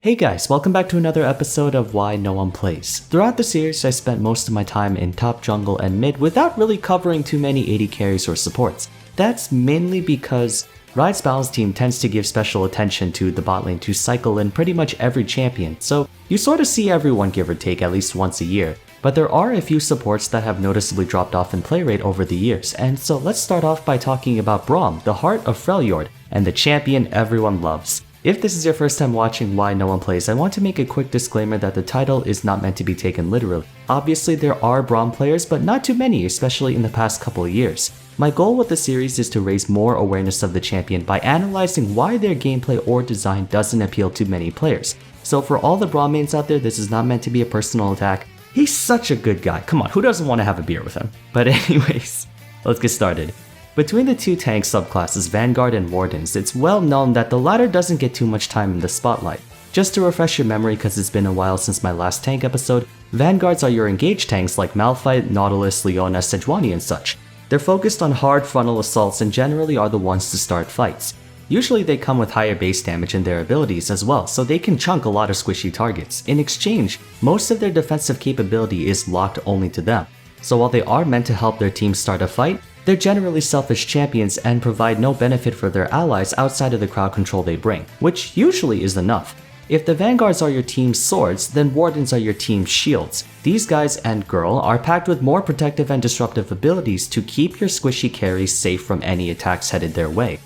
Hey guys, welcome back to another episode of Why No One Plays. Throughout the series, I spent most of my time in top jungle and mid without really covering too many AD carries or supports. That's mainly because Riot's Battles team tends to give special attention to the bot lane to cycle in pretty much every champion, so you sort of see everyone give or take at least once a year. But there are a few supports that have noticeably dropped off in play rate over the years, and so let's start off by talking about Braum, the heart of Freljord, and the champion everyone loves. If this is your first time watching Why No One Plays, I want to make a quick disclaimer that the title is not meant to be taken literally. Obviously there are Braum players, but not too many, especially in the past couple of years. My goal with the series is to raise more awareness of the champion by analyzing why their gameplay or design doesn't appeal to many players. So for all the Braum mains out there, this is not meant to be a personal attack. He's such a good guy, come on, who doesn't want to have a beer with him? But anyways, let's get started. Between the two tank subclasses, Vanguard and Wardens, it's well known that the latter doesn't get too much time in the spotlight. Just to refresh your memory, because it's been a while since my last tank episode, Vanguards are your engaged tanks like Malphite, Nautilus, Leona, Sejuani and such. They're focused on hard frontal assaults and generally are the ones to start fights. Usually they come with higher base damage in their abilities as well, so they can chunk a lot of squishy targets. In exchange, most of their defensive capability is locked only to them. So while they are meant to help their team start a fight, they're generally selfish champions and provide no benefit for their allies outside of the crowd control they bring, which usually is enough. If the Vanguards are your team's swords, then Wardens are your team's shields. These guys and girl are packed with more protective and disruptive abilities to keep your squishy carries safe from any attacks headed their way.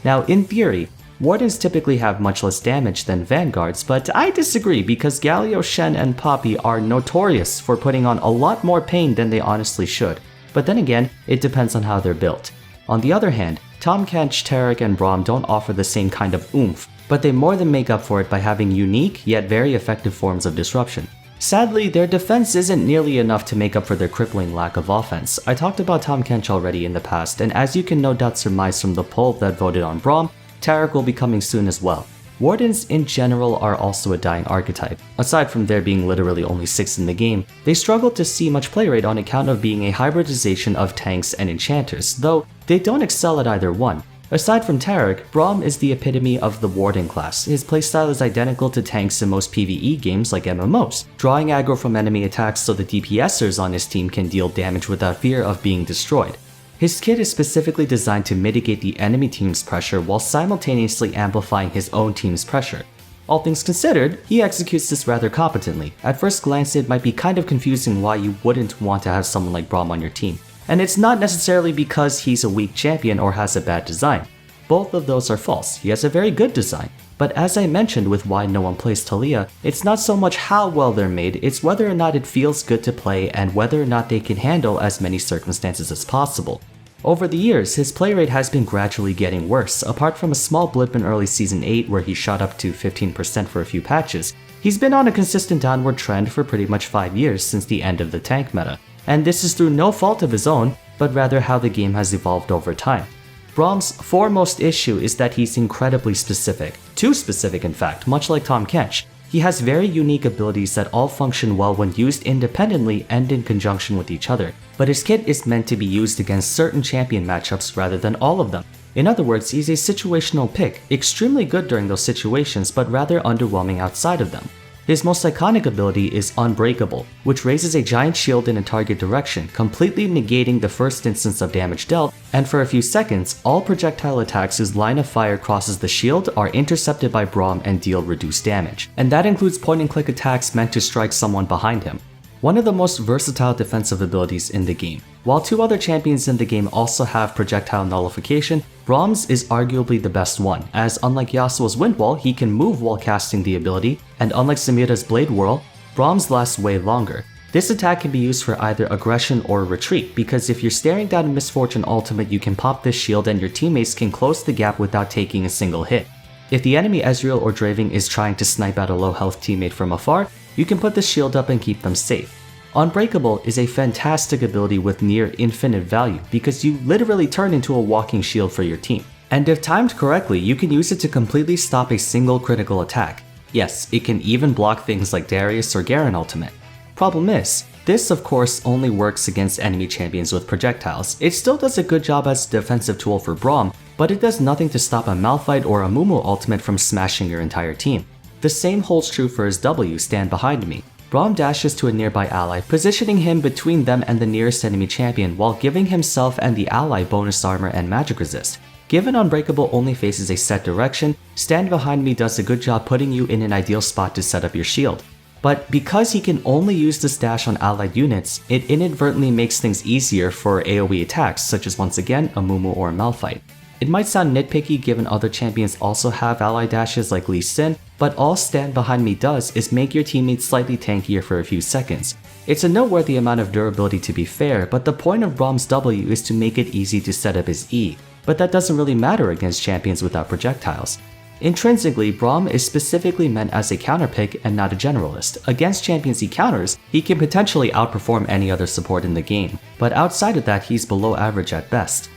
Now in theory, Wardens typically have much less damage than Vanguards, but I disagree because Galio, Shen, and Poppy are notorious for putting on a lot more pain than they honestly should. But then again, it depends on how they're built. On the other hand, Tahm Kench, Taric, and Braum don't offer the same kind of oomph, but they more than make up for it by having unique yet very effective forms of disruption. Sadly, their defense isn't nearly enough to make up for their crippling lack of offense. I talked about Tahm Kench already in the past, and as you can no doubt surmise from the poll that voted on Braum, Taric will be coming soon as well. Wardens in general are also a dying archetype. Aside from there being literally only 6 in the game, they struggle to see much play rate on account of being a hybridization of tanks and enchanters, though they don't excel at either one. Aside from Taric, Braum is the epitome of the Warden class. His playstyle is identical to tanks in most PvE games like MMOs, drawing aggro from enemy attacks so the DPSers on his team can deal damage without fear of being destroyed. His kit is specifically designed to mitigate the enemy team's pressure while simultaneously amplifying his own team's pressure. All things considered, he executes this rather competently. At first glance, it might be kind of confusing why you wouldn't want to have someone like Braum on your team. And it's not necessarily because he's a weak champion or has a bad design. Both of those are false. He has a very good design. But as I mentioned with Why No One Plays Taliyah, it's not so much how well they're made, it's whether or not it feels good to play and whether or not they can handle as many circumstances as possible. Over the years, his play rate has been gradually getting worse. Apart from a small blip in early Season 8 where he shot up to 15% for a few patches, he's been on a consistent downward trend for pretty much 5 years since the end of the tank meta. And this is through no fault of his own, but rather how the game has evolved over time. Braum's foremost issue is that he's incredibly specific. Too specific in fact, much like Tahm Kench. He has very unique abilities that all function well when used independently and in conjunction with each other, but his kit is meant to be used against certain champion matchups rather than all of them. In other words, he's a situational pick, extremely good during those situations but rather underwhelming outside of them. His most iconic ability is Unbreakable, which raises a giant shield in a target direction, completely negating the first instance of damage dealt, and for a few seconds, all projectile attacks whose line of fire crosses the shield are intercepted by Braum and deal reduced damage. And that includes point-and-click attacks meant to strike someone behind him. One of the most versatile defensive abilities in the game. While 2 other champions in the game also have projectile nullification, Braum's is arguably the best one, as unlike Yasuo's Wind Wall, he can move while casting the ability, and unlike Samira's Blade Whirl, Braum's lasts way longer. This attack can be used for either aggression or retreat, because if you're staring down a Misfortune ultimate, you can pop this shield and your teammates can close the gap without taking a single hit. If the enemy Ezreal or Draven is trying to snipe out a low health teammate from afar, you can put the shield up and keep them safe. Unbreakable is a fantastic ability with near infinite value because you literally turn into a walking shield for your team. And if timed correctly, you can use it to completely stop a single critical attack. Yes, it can even block things like Darius or Garen ultimate. Problem is, this of course only works against enemy champions with projectiles. It still does a good job as a defensive tool for Braum, but it does nothing to stop a Malphite or a Mumu ultimate from smashing your entire team. The same holds true for his W, Stand Behind Me. Braum dashes to a nearby ally, positioning him between them and the nearest enemy champion while giving himself and the ally bonus armor and magic resist. Given Unbreakable only faces a set direction, Stand Behind Me does a good job putting you in an ideal spot to set up your shield. But because he can only use this dash on allied units, it inadvertently makes things easier for AoE attacks such as once again a Mumu or a Malphite. It might sound nitpicky given other champions also have ally dashes like Lee Sin, but all Stand Behind Me does is make your teammates slightly tankier for a few seconds. It's a noteworthy amount of durability to be fair, but the point of Braum's W is to make it easy to set up his E, but that doesn't really matter against champions without projectiles. Intrinsically, Braum is specifically meant as a counter pick and not a generalist. Against champions he counters, he can potentially outperform any other support in the game, but outside of that he's below average at best.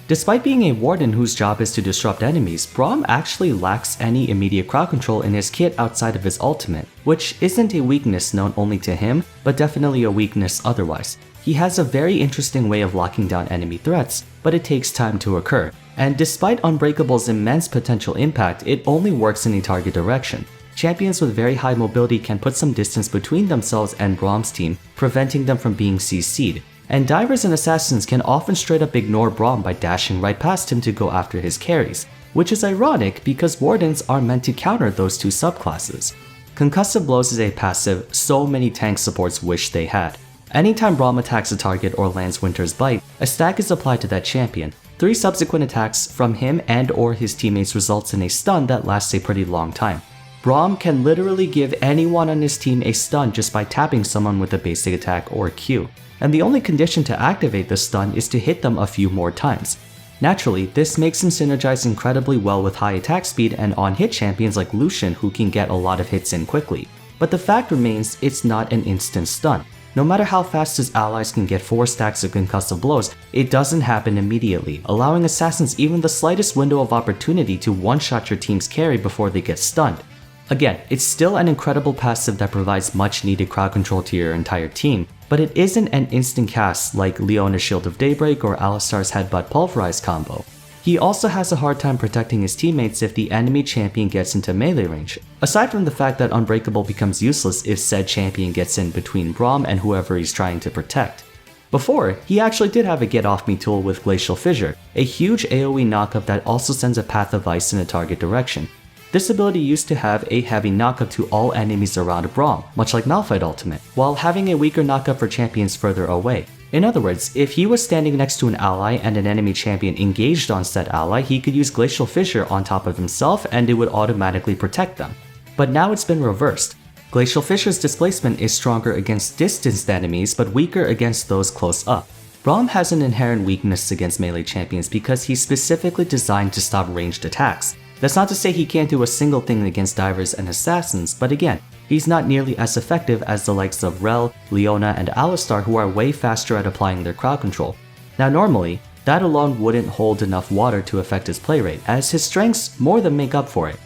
Despite being a warden whose job is to disrupt enemies, Braum actually lacks any immediate crowd control in his kit outside of his ultimate, which isn't a weakness known only to him, but definitely a weakness otherwise. He has a very interesting way of locking down enemy threats, but it takes time to occur, and despite Unbreakable's immense potential impact, it only works in a target direction. Champions with very high mobility can put some distance between themselves and Braum's team, preventing them from being CC'd. And divers and assassins can often straight up ignore Braum by dashing right past him to go after his carries, which is ironic because wardens are meant to counter those two subclasses. Concussive Blows is a passive so many tank supports wish they had. Anytime Braum attacks a target or lands Winter's Bite, a stack is applied to that champion. 3 subsequent attacks from him and or his teammates results in a stun that lasts a pretty long time. Braum can literally give anyone on his team a stun just by tapping someone with a basic attack or Q, and the only condition to activate the stun is to hit them a few more times. Naturally, this makes him synergize incredibly well with high attack speed and on-hit champions like Lucian who can get a lot of hits in quickly. But the fact remains, it's not an instant stun. No matter how fast his allies can get 4 stacks of concussive blows, it doesn't happen immediately, allowing assassins even the slightest window of opportunity to one-shot your team's carry before they get stunned. Again, it's still an incredible passive that provides much needed crowd control to your entire team, but it isn't an instant cast like Leona's Shield of Daybreak or Alistar's Headbutt Pulverize combo. He also has a hard time protecting his teammates if the enemy champion gets into melee range, aside from the fact that Unbreakable becomes useless if said champion gets in between Braum and whoever he's trying to protect. Before, he actually did have a Get Off Me tool with Glacial Fissure, a huge AoE knockup that also sends a Path of Ice in a target direction. This ability used to have a heavy knockup to all enemies around Braum, much like Malphite Ultimate, while having a weaker knockup for champions further away. In other words, if he was standing next to an ally and an enemy champion engaged on said ally, he could use Glacial Fissure on top of himself and it would automatically protect them. But now it's been reversed. Glacial Fissure's displacement is stronger against distanced enemies but weaker against those close up. Braum has an inherent weakness against melee champions because he's specifically designed to stop ranged attacks. That's not to say he can't do a single thing against divers and assassins, but again, he's not nearly as effective as the likes of Rel, Leona, and Alistar who are way faster at applying their crowd control. Now normally, that alone wouldn't hold enough water to affect his play rate, as his strengths more than make up for it.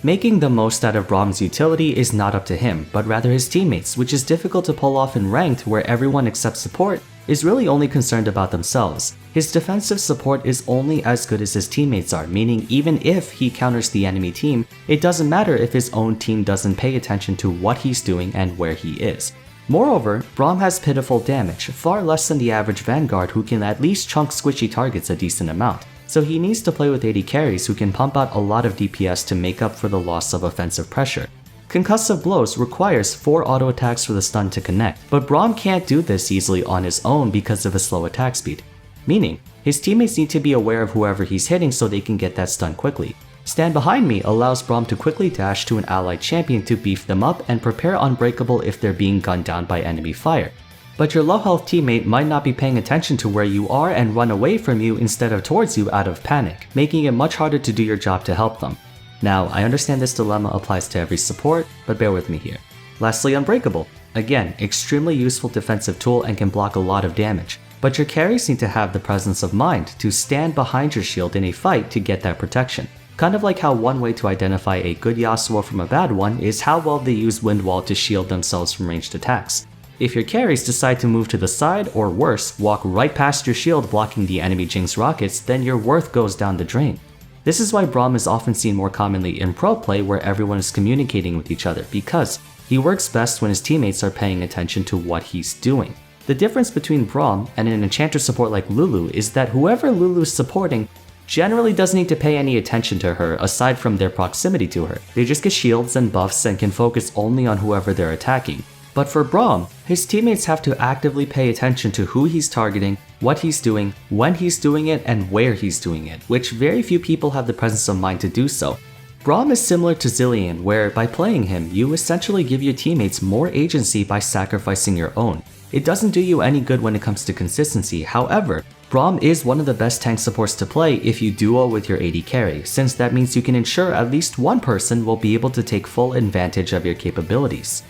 Making the most out of Braum's utility is not up to him, but rather his teammates, which is difficult to pull off in ranked where everyone except support is really only concerned about themselves. His defensive support is only as good as his teammates are, meaning even if he counters the enemy team, it doesn't matter if his own team doesn't pay attention to what he's doing and where he is. Moreover, Braum has pitiful damage, far less than the average Vanguard who can at least chunk squishy targets a decent amount, so he needs to play with AD carries who can pump out a lot of DPS to make up for the loss of offensive pressure. Concussive Blows requires 4 auto attacks for the stun to connect, but Braum can't do this easily on his own because of his slow attack speed. Meaning, his teammates need to be aware of whoever he's hitting so they can get that stun quickly. Stand Behind Me allows Braum to quickly dash to an allied champion to beef them up and prepare Unbreakable if they're being gunned down by enemy fire. But your low health teammate might not be paying attention to where you are and run away from you instead of towards you out of panic, making it much harder to do your job to help them. Now, I understand this dilemma applies to every support, but bear with me here. Lastly, Unbreakable. Again, extremely useful defensive tool and can block a lot of damage, but your carries need to have the presence of mind to stand behind your shield in a fight to get that protection. Kind of like how one way to identify a good Yasuo from a bad one is how well they use Wind Wall to shield themselves from ranged attacks. If your carries decide to move to the side, or worse, walk right past your shield blocking the enemy Jinx rockets, then your worth goes down the drain. This is why Braum is often seen more commonly in pro play where everyone is communicating with each other, because he works best when his teammates are paying attention to what he's doing. The difference between Braum and an enchanter support like Lulu is that whoever Lulu is supporting generally doesn't need to pay any attention to her aside from their proximity to her. They just get shields and buffs and can focus only on whoever they're attacking. But for Braum, his teammates have to actively pay attention to who he's targeting, what he's doing, when he's doing it, and where he's doing it, which very few people have the presence of mind to do so. Braum is similar to Zilean, where by playing him, you essentially give your teammates more agency by sacrificing your own. It doesn't do you any good when it comes to consistency. However, Braum is one of the best tank supports to play if you duo with your AD carry, since that means you can ensure at least one person will be able to take full advantage of your capabilities.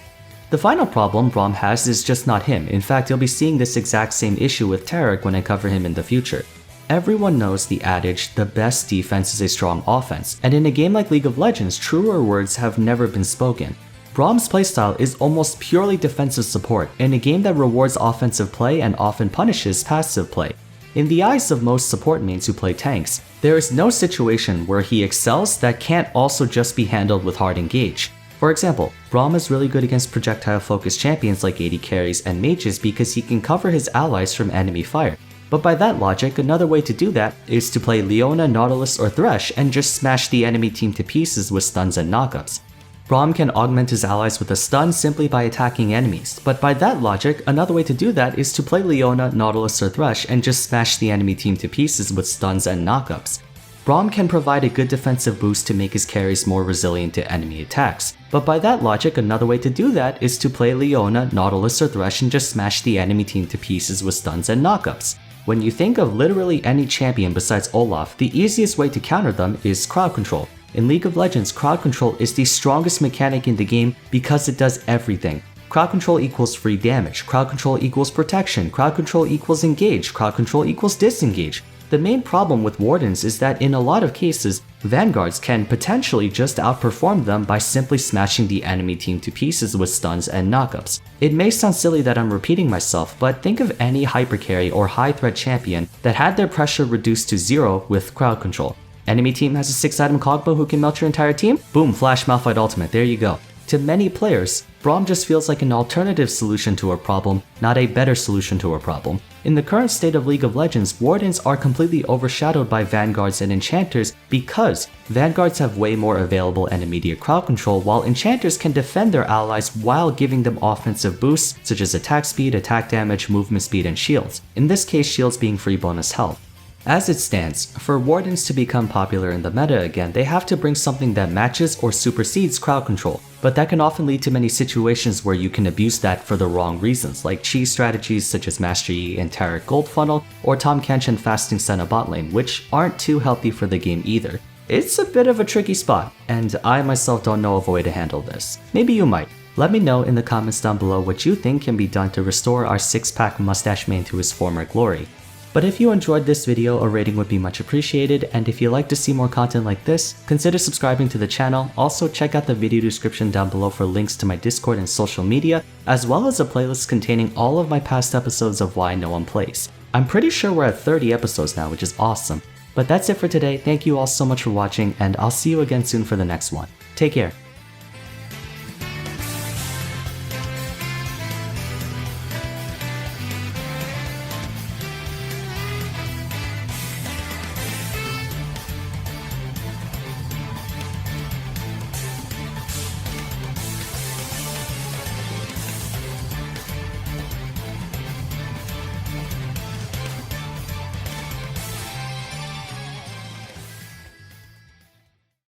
The final problem Braum has is just not him. In fact, you'll be seeing this exact same issue with Taric when I cover him in the future. Everyone knows the adage, the best defense is a strong offense, and in a game like League of Legends, truer words have never been spoken. Braum's playstyle is almost purely defensive support in a game that rewards offensive play and often punishes passive play. In the eyes of most support mains who play tanks, there is no situation where he excels that can't also just be handled with hard engage. For example, Braum is really good against projectile-focused champions like AD carries and mages because he can cover his allies from enemy fire. But by that logic, another way to do that is to play Leona, Nautilus, or Thresh and just smash the enemy team to pieces with stuns and knockups. Braum can augment his allies with a stun simply by attacking enemies, but by that logic, another way to do that is to play Leona, Nautilus, or Thresh and just smash the enemy team to pieces with stuns and knockups. Braum can provide a good defensive boost to make his carries more resilient to enemy attacks, but by that logic, another way to do that is to play Leona, Nautilus, or Thresh and just smash the enemy team to pieces with stuns and knockups. When you think of literally any champion besides Olaf, the easiest way to counter them is crowd control. In League of Legends, crowd control is the strongest mechanic in the game because it does everything. Crowd control equals free damage, crowd control equals protection, crowd control equals engage, crowd control equals disengage. The main problem with Wardens is that in a lot of cases, Vanguards can potentially just outperform them by simply smashing the enemy team to pieces with stuns and knockups. It may sound silly that I'm repeating myself, but think of any hypercarry or high threat champion that had their pressure reduced to 0 with crowd control. Enemy team has a 6-item Kog'Maw who can melt your entire team? Boom, Flash Malphite ultimate, there you go. To many players, Braum just feels like an alternative solution to a problem, not a better solution to a problem. In the current state of League of Legends, Wardens are completely overshadowed by Vanguards and Enchanters because Vanguards have way more available and immediate crowd control, while Enchanters can defend their allies while giving them offensive boosts such as attack speed, attack damage, movement speed, and shields. In this case, shields being free bonus health. As it stands, for Wardens to become popular in the meta again, they have to bring something that matches or supersedes crowd control, but that can often lead to many situations where you can abuse that for the wrong reasons, like cheese strategies such as Master Yi and Taric Gold Funnel, or Tahm Kench and Fasting Senna bot lane, which aren't too healthy for the game either. It's a bit of a tricky spot, and I myself don't know of a way to handle this. Maybe you might. Let me know in the comments down below what you think can be done to restore our 6-pack mustache main to his former glory. But if you enjoyed this video, a rating would be much appreciated, and if you'd like to see more content like this, consider subscribing to the channel. Also check out the video description down below for links to my Discord and social media, as well as a playlist containing all of my past episodes of Why No One Plays. I'm pretty sure we're at 30 episodes now, which is awesome. But that's it for today, thank you all so much for watching, and I'll see you again soon for the next one. Take care.